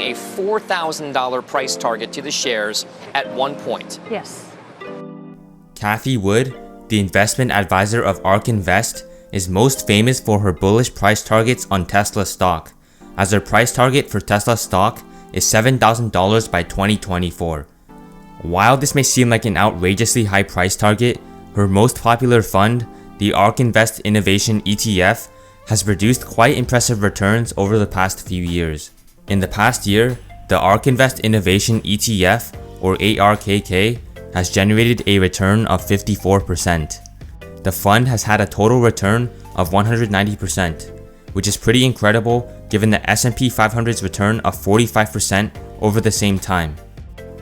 a $4,000 price target to the shares at one point. Yes. Cathie Wood, the investment advisor of ARK Invest, is most famous for her bullish price targets on Tesla stock, as her price target for Tesla stock is $7,000 by 2024. While this may seem like an outrageously high price target, her most popular fund, the ARK Invest Innovation ETF, has produced quite impressive returns over the past few years. In the past year, the ARK Invest Innovation ETF, or ARKK, has generated a return of 54%. The fund has had a total return of 190%, which is pretty incredible given the S&P 500's return of 45% over the same time.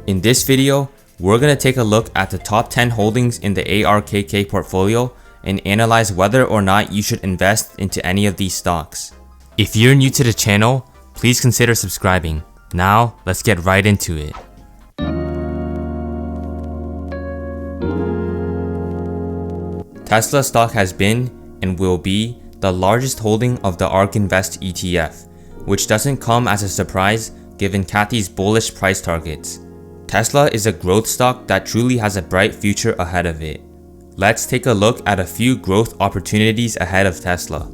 In this video, we're going to take a look at the top 10 holdings in the ARKK portfolio and analyze whether or not you should invest into any of these stocks. If you're new to the channel, please consider subscribing. Now, let's get right into it. Tesla stock has been, and will be, the largest holding of the ARK Invest ETF, which doesn't come as a surprise given Cathie's bullish price targets. Tesla is a growth stock that truly has a bright future ahead of it. Let's take a look at a few growth opportunities ahead of Tesla.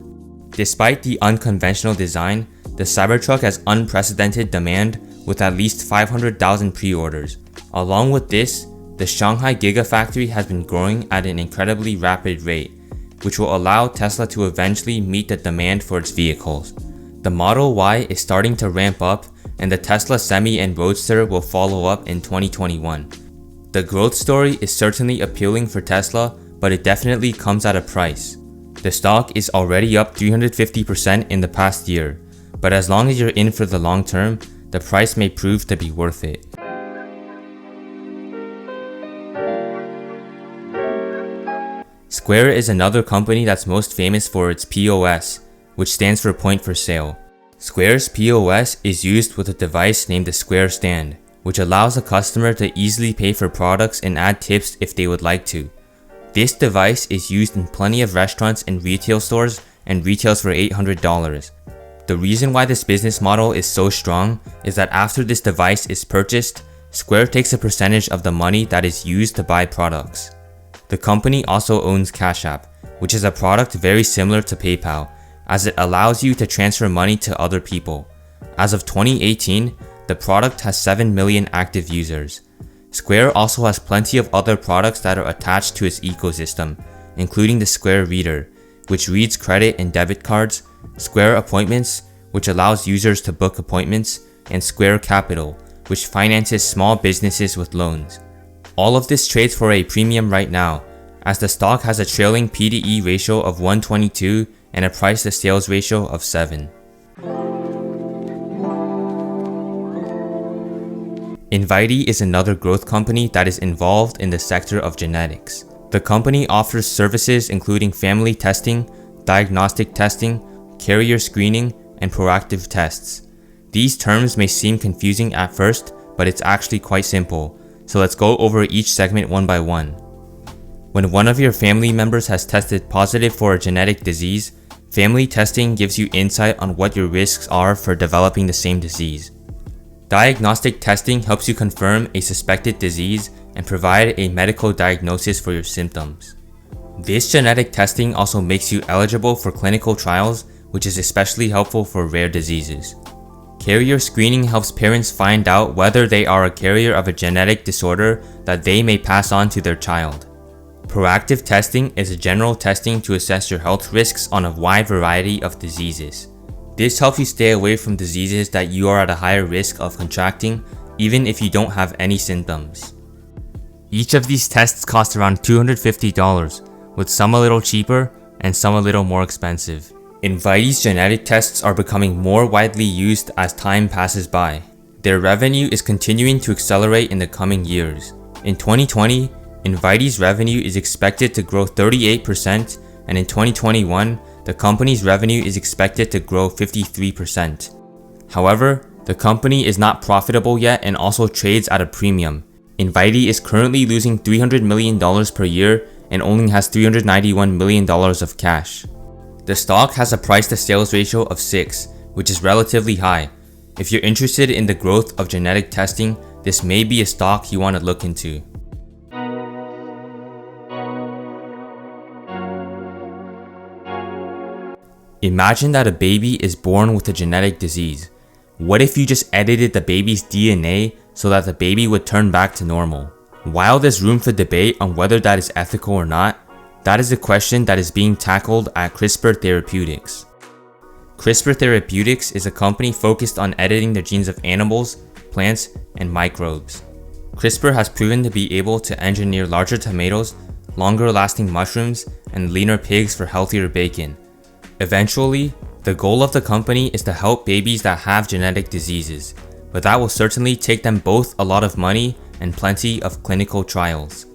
Despite the unconventional design, the Cybertruck has unprecedented demand with at least 500,000 pre-orders. Along with this, the Shanghai Gigafactory has been growing at an incredibly rapid rate, which will allow Tesla to eventually meet the demand for its vehicles. The Model Y is starting to ramp up, and the Tesla Semi and Roadster will follow up in 2021. The growth story is certainly appealing for Tesla, but it definitely comes at a price. The stock is already up 350% in the past year, but as long as you're in for the long term, the price may prove to be worth it. Square is another company that's most famous for its POS, which stands for point for sale. Square's POS is used with a device named the Square Stand, which allows a customer to easily pay for products and add tips if they would like to. This device is used in plenty of restaurants and retail stores and retails for $800. The reason why this business model is so strong is that after this device is purchased, Square takes a percentage of the money that is used to buy products. The company also owns Cash App, which is a product very similar to PayPal, as it allows you to transfer money to other people. As of 2018, the product has 7 million active users. Square also has plenty of other products that are attached to its ecosystem, including the Square Reader, which reads credit and debit cards, Square Appointments, which allows users to book appointments, and Square Capital, which finances small businesses with loans. All of this trades for a premium right now, as the stock has a trailing P/E ratio of 122 and a price to sales ratio of 7. Invitee is another growth company that is involved in the sector of genetics. The company offers services including family testing, diagnostic testing, carrier screening, and proactive tests. These terms may seem confusing at first, but it's actually quite simple. So let's go over each segment one by one. When one of your family members has tested positive for a genetic disease, family testing gives you insight on what your risks are for developing the same disease. Diagnostic testing helps you confirm a suspected disease and provide a medical diagnosis for your symptoms. This genetic testing also makes you eligible for clinical trials, which is especially helpful for rare diseases. Carrier screening helps parents find out whether they are a carrier of a genetic disorder that they may pass on to their child. Proactive testing is a general testing to assess your health risks on a wide variety of diseases. This helps you stay away from diseases that you are at a higher risk of contracting, even if you don't have any symptoms. Each of these tests cost around $250, with some a little cheaper and some a little more expensive. Invitee's genetic tests are becoming more widely used as time passes by. Their revenue is continuing to accelerate in the coming years. In 2020, Invitee's revenue is expected to grow 38%, and in 2021, the company's revenue is expected to grow 53%. However, the company is not profitable yet and also trades at a premium. Invitee is currently losing $300 million per year and only has $391 million of cash. The stock has a price to sales ratio of 6, which is relatively high. If you're interested in the growth of genetic testing, this may be a stock you want to look into. Imagine that a baby is born with a genetic disease. What if you just edited the baby's DNA so that the baby would turn back to normal? While there's room for debate on whether that is ethical or not, that is a question that is being tackled at CRISPR Therapeutics. CRISPR Therapeutics is a company focused on editing the genes of animals, plants, and microbes. CRISPR has proven to be able to engineer larger tomatoes, longer lasting mushrooms, and leaner pigs for healthier bacon. Eventually, the goal of the company is to help babies that have genetic diseases, but that will certainly take them both a lot of money and plenty of clinical trials.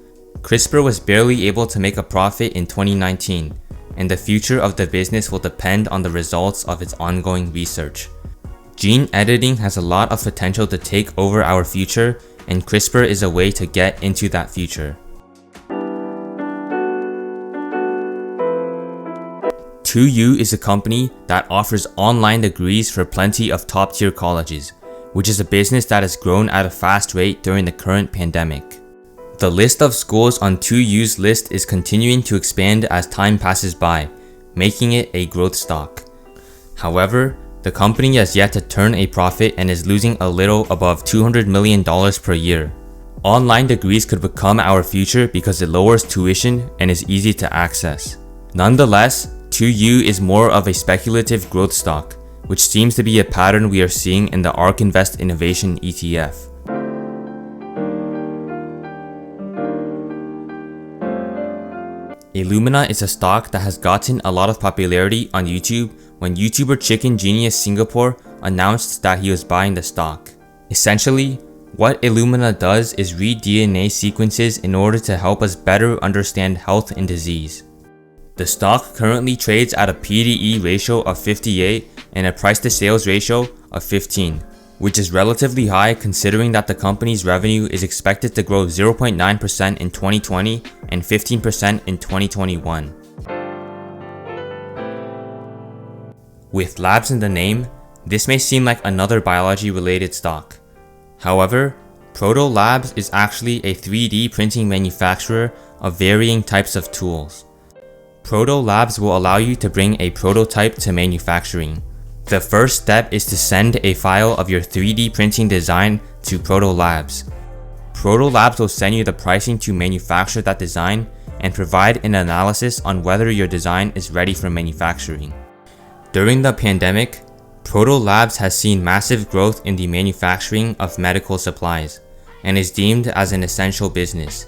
CRISPR was barely able to make a profit in 2019, and the future of the business will depend on the results of its ongoing research. Gene editing has a lot of potential to take over our future, and CRISPR is a way to get into that future. 2U is a company that offers online degrees for plenty of top-tier colleges, which is a business that has grown at a fast rate during the current pandemic. The list of schools on 2U's list is continuing to expand as time passes by, making it a growth stock. However, the company has yet to turn a profit and is losing a little above $200 million per year. Online degrees could become our future because it lowers tuition and is easy to access. Nonetheless, 2U is more of a speculative growth stock, which seems to be a pattern we are seeing in the ARK Invest Innovation ETF. Illumina is a stock that has gotten a lot of popularity on YouTube when YouTuber Chicken Genius Singapore announced that he was buying the stock. Essentially, what Illumina does is read DNA sequences in order to help us better understand health and disease. The stock currently trades at a PDE ratio of 58 and a price to sales ratio of 15, which is relatively high considering that the company's revenue is expected to grow 0.9% in 2020 and 15% in 2021. With labs in the name, this may seem like another biology-related stock. However, Proto Labs is actually a 3D printing manufacturer of varying types of tools. Proto Labs will allow you to bring a prototype to manufacturing. The first step is to send a file of your 3D printing design to Proto Labs. Proto Labs will send you the pricing to manufacture that design and provide an analysis on whether your design is ready for manufacturing. During the pandemic, Proto Labs has seen massive growth in the manufacturing of medical supplies and is deemed as an essential business.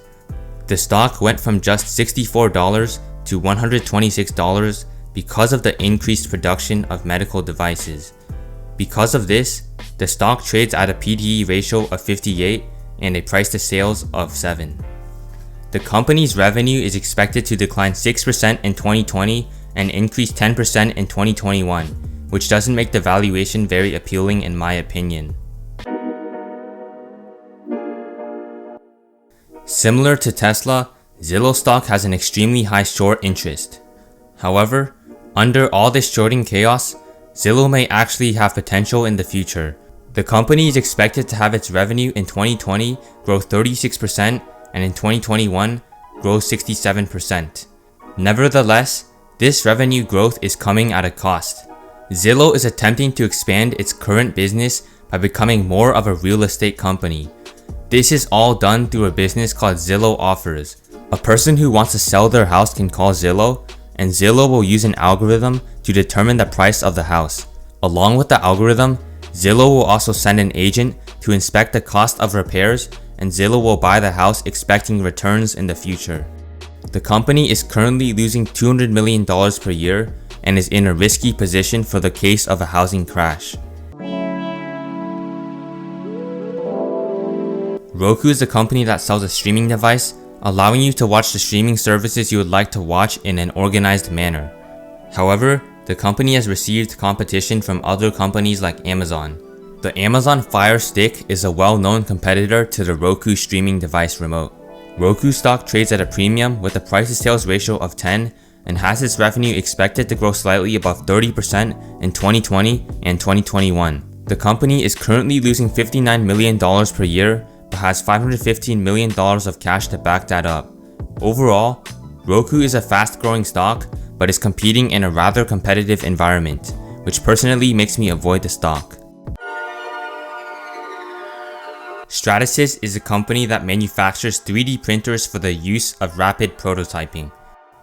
The stock went from just $64 to $126 because of the increased production of medical devices. Because of this, the stock trades at a PDE ratio of 58 and a price to sales of 7. The company's revenue is expected to decline 6% in 2020 and increase 10% in 2021, which doesn't make the valuation very appealing in my opinion. Similar to Tesla, Zillow stock has an extremely high short interest. However, under all this shorting chaos, Zillow may actually have potential in the future. The company is expected to have its revenue in 2020 grow 36% and in 2021 grow 67%. Nevertheless, this revenue growth is coming at a cost. Zillow is attempting to expand its current business by becoming more of a real estate company. This is all done through a business called Zillow Offers. A person who wants to sell their house can call Zillow, and Zillow will use an algorithm to determine the price of the house. Along with the algorithm, Zillow will also send an agent to inspect the cost of repairs, and Zillow will buy the house expecting returns in the future. The company is currently losing $200 million per year and is in a risky position for the case of a housing crash. Roku is a company that sells a streaming device, allowing you to watch the streaming services you would like to watch in an organized manner. However, the company has received competition from other companies like Amazon. The Amazon Fire Stick is a well-known competitor to the Roku streaming device remote. Roku stock trades at a premium with a price-to-sales ratio of 10 and has its revenue expected to grow slightly above 30% in 2020 and 2021. The company is currently losing $59 million per year, but has $515 million of cash to back that up. Overall, Roku is a fast-growing stock, but is competing in a rather competitive environment, which personally makes me avoid the stock. Stratasys is a company that manufactures 3D printers for the use of rapid prototyping.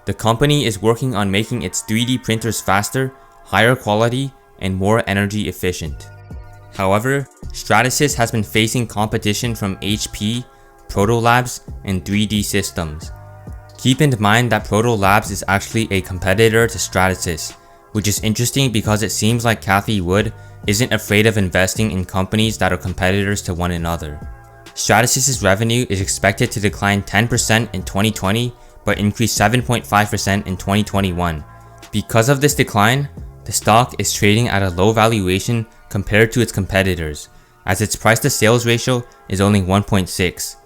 The company is working on making its 3D printers faster, higher quality, and more energy efficient. However, Stratasys has been facing competition from HP, Proto Labs, and 3D Systems. Keep in mind that Proto Labs is actually a competitor to Stratasys, which is interesting because it seems like Cathie Wood isn't afraid of investing in companies that are competitors to one another. Stratasys' revenue is expected to decline 10% in 2020, but increase 7.5% in 2021. Because of this decline, the stock is trading at a low valuation compared to its competitors, as its price to sales ratio is only 1.6.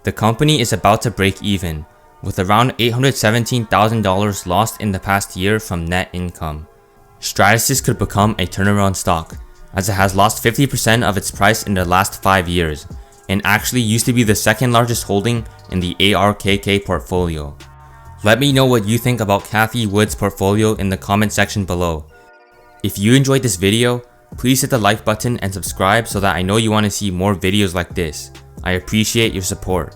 The company is about to break even, with around $817,000 lost in the past year from net income. Stratasys could become a turnaround stock, as it has lost 50% of its price in the last 5 years, and actually used to be the second largest holding in the ARK portfolio. Let me know what you think about Cathie Wood's portfolio in the comment section below. If you enjoyed this video, please hit the like button and subscribe so that I know you want to see more videos like this. I appreciate your support.